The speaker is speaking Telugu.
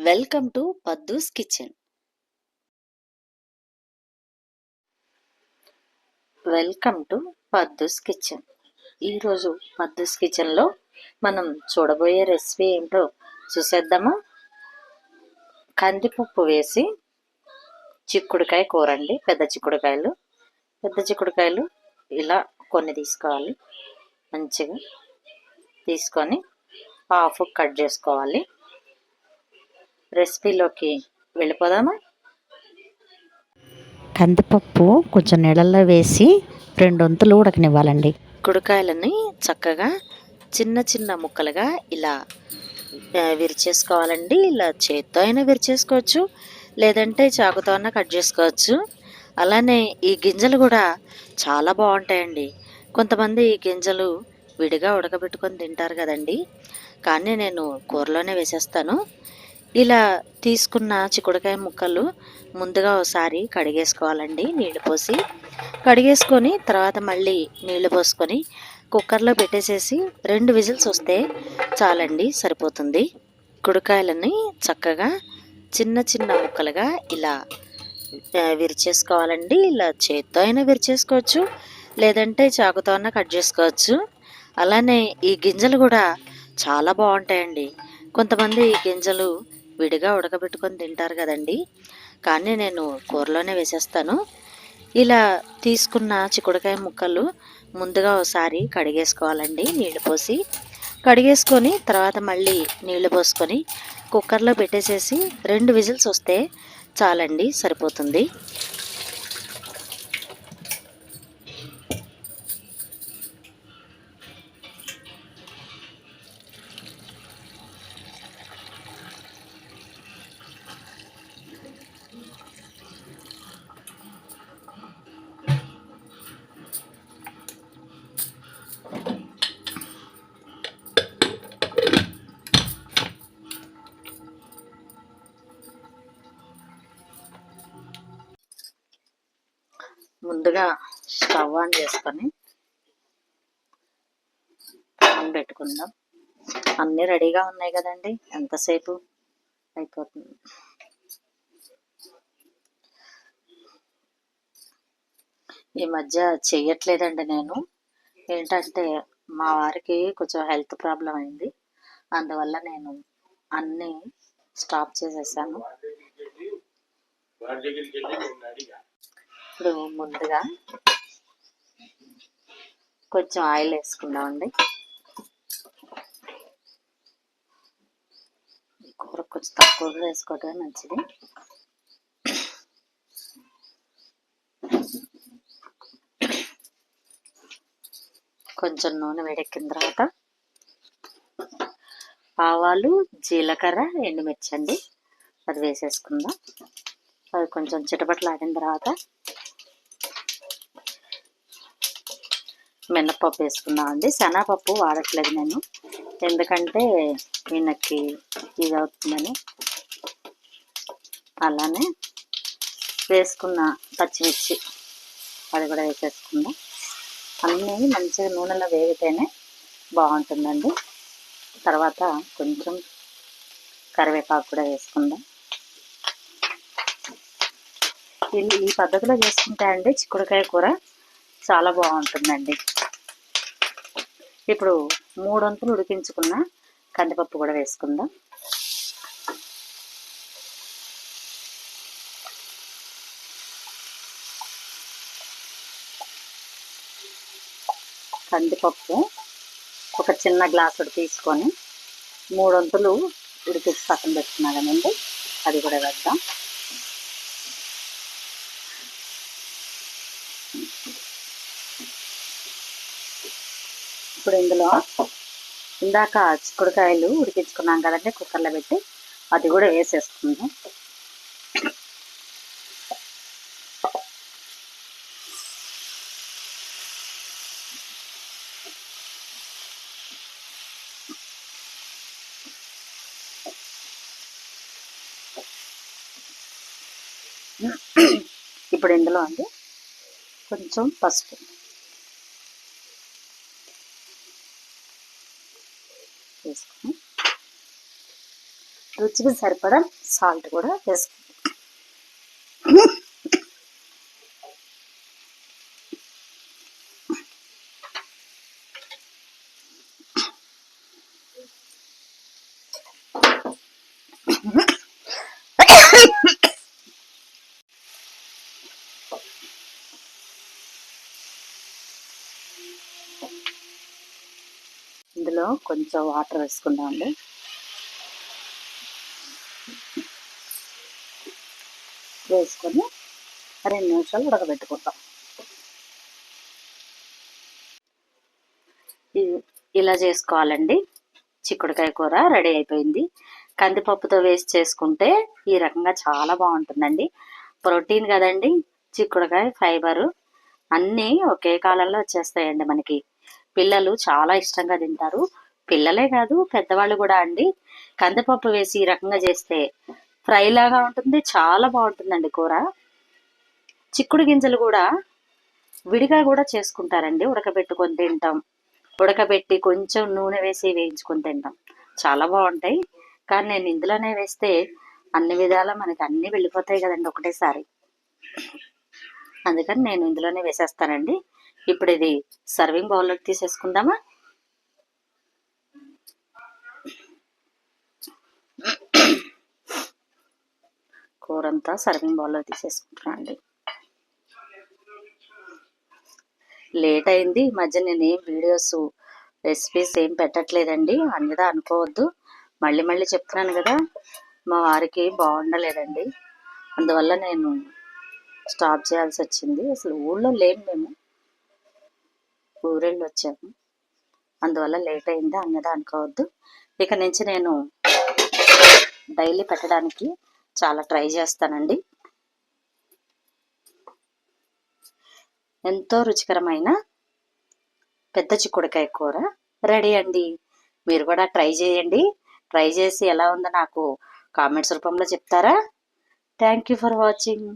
Welcome to Paddu's kitchen. Welcome to Paddu's kitchen. ఈరోజు పద్దూస్ కిచెన్లో మనం చూడబోయే రెసిపీ ఏంటో చూసేద్దామా. కందిపప్పు వేసి చిక్కుడుకాయ కూర అండి. పెద్ద చిక్కుడుకాయలు ఇలా కొన్ని తీసుకోవాలి. మంచిగా తీసుకొని హాఫ్ కట్ చేసుకోవాలి. రెసిపీలోకి వెళ్ళిపోదామా. కందిపప్పు కొంచెం నీళ్ళల్లో వేసి 2 వంతులు ఉడకనివ్వాలండి. చిక్కుడుకాయలని చక్కగా చిన్న చిన్న ముక్కలుగా ఇలా విరిచేసుకోవాలండి. ఇలా చేత్తో అయినా విరిచేసుకోవచ్చు, లేదంటే చాకుతో అయినా కట్ చేసుకోవచ్చు. అలానే ఈ గింజలు కూడా చాలా బాగుంటాయండి. కొంతమంది ఈ గింజలు విడిగా ఉడకబెట్టుకొని తింటారు కదండి, కానీ నేను కూరలోనే వేసేస్తాను. ఇలా తీసుకున్న చిక్కుడుకాయ ముక్కలు ముందుగా ఒకసారి కడిగేసుకోవాలండి. నీళ్లు పోసి కడిగేసుకొని తర్వాత మళ్ళీ నీళ్లు పోసుకొని కుక్కర్లో పెట్టేసేసి 2 విజిల్స్ వస్తే చాలండి, సరిపోతుంది. చిక్కుడుకాయలని చక్కగా చిన్న చిన్న ముక్కలుగా ఇలా విరిచేసుకోవాలండి. ఇలా చేత్తో అయినా విరిచేసుకోవచ్చు, లేదంటే చాకుతో అయినా కట్ చేసుకోవచ్చు. అలానే ఈ గింజలు కూడా చాలా బాగుంటాయండి. కొంతమంది ఈ గింజలు విడిగా ఉడకబెట్టుకొని తింటారు కదండి, కానీ నేను కూరలోనే వేసేస్తాను. ఇలా తీసుకున్న చిక్కుడుకాయ ముక్కలు ముందుగా ఒకసారి కడిగేసుకోవాలండి. నీళ్లు పోసి కడిగేసుకొని తర్వాత మళ్ళీ నీళ్లు పోసుకొని కుక్కర్లో పెట్టేసేసి 2 విజిల్స్ వస్తే చాలండి, సరిపోతుంది. ముందుగా స్టవ్ ఆన్ చేసుకొని పాన్ పెట్టుకుందాం. అన్నీ రెడీగా ఉన్నాయి కదండి, ఎంతసేపు అయిపోతుంది. ఈ మధ్య చెయ్యట్లేదండి నేను. ఏంటంటే మా వారికి కొంచెం హెల్త్ ప్రాబ్లం అయింది, అందువల్ల నేను అన్నీ స్టాప్ చేసేసాను. ఇప్పుడు ముందుగా కొంచెం ఆయిల్ వేసుకుందామండి. కూర కొంచెం తక్కువగా వేసుకోవటమే మంచిది. కొంచెం నూనె వేడెక్కిన తర్వాత ఆవాలు, జీలకర్ర, ఎండుమిర్చి అండి, అది వేసేసుకుందాం. అది కొంచెం చిటపటలాడిన తర్వాత మినపప్పు వేసుకుందామండి. శనగపప్పు వాడట్లేదు నేను, ఎందుకంటే ఈయనకి ఇది అవుతుందని. అలానే వేసుకున్న పచ్చిమిర్చి అది కూడా వేసేసుకుందాం. అన్నీ మంచిగా నూనెలో వేగితేనే బాగుంటుందండి. తర్వాత కొంచెం కరివేపాకు కూడా వేసుకుందాం. ఈ పద్ధతిలో చేసుకుంటే అండి చిక్కుడుకాయ కూర చాలా బాగుంటుందండి. ఇప్పుడు 3 వంతులు ఉడికించుకున్న కందిపప్పు కూడా వేసుకుందాం. కందిపప్పు ఒక చిన్న గ్లాసుడు తీసుకొని 3 వంతులు ఉడికించి పక్కన పెట్టుకున్నా కదండి, అది కూడా వేద్దాం. ఇప్పుడు ఇందులో ఇందాక చిక్కుడుకాయలు ఉడికించుకున్నాం కదండి కుక్కర్లో పెట్టి, అది కూడా వేసేసుకుందాం. ఇప్పుడు ఇందులో అండి కొంచెం పసుపు వేసుకొని రుచికి సరిపడా సాల్ట్ కూడా వేసుకుంటాం. ఇందులో కొంచెం వాటర్ వేసుకుందామండి. వేసుకొని 2 నిమిషాలు ఉడకబెట్టుకుంటాం. ఇలా చేసుకోవాలండి. చిక్కుడుకాయ కూర రెడీ అయిపోయింది. కందిపప్పుతో వేసి చేసుకుంటే ఈ రకంగా చాలా బాగుంటుందండి. ప్రోటీన్ కదండి, చిక్కుడుకాయ ఫైబరు అన్నీ ఒకే కాలంలో వచ్చేస్తాయండి మనకి. పిల్లలు చాలా ఇష్టంగా తింటారు. పిల్లలే కాదు, పెద్దవాళ్ళు కూడా అండి. కందిపప్పు వేసి ఈ రకంగా చేస్తే ఫ్రై లాగా ఉంటుంది, చాలా బాగుంటుందండి కూర. చిక్కుడు గింజలు కూడా విడిగా కూడా చేసుకుంటారండి, ఉడకబెట్టుకొని తింటాం. ఉడకబెట్టి కొంచెం నూనె వేసి వేయించుకొని తింటాం, చాలా బాగుంటాయి. కానీ నేను ఇందులోనే వేస్తే అన్ని విధాలా మనకి అన్నీ వెళ్ళిపోతాయి కదండి ఒకటేసారి. అందుకని నేను ఇందులోనే వేసేస్తానండి. ఇప్పుడు ఇది సర్వింగ్ బౌల్లోకి తీసేసుకుందామా. కూరంతా సర్వింగ్ బౌల్లో తీసేసుకుంటున్నాను అండి. లేట్ అయింది. ఈ మధ్య నేను ఏం వీడియోస్ రెసిపీస్ ఏం పెట్టట్లేదండి, అన్నదా అనుకోవద్దు. మళ్ళీ మళ్ళీ చెప్తున్నాను కదా, మా వారికి బాగుండలేదండి, అందువల్ల నేను స్టాప్ చేయాల్సి వచ్చింది. అసలు ఊళ్ళో లేము, మేము ఊరెళ్ళి వచ్చాము, అందువల్ల లేట్ అయింది, అన్నదా అనుకోవద్దు. ఇక నుంచి నేను డైలీ పెట్టడానికి చాలా ట్రై చేస్తానండి. ఎంతో రుచికరమైన పెద్ద చిక్కుడుకాయ కూర రెడీ అండి. మీరు కూడా ట్రై చేయండి. ట్రై చేసి ఎలా ఉందో నాకు కామెంట్స్ రూపంలో చెప్తారా. Thank you for watching.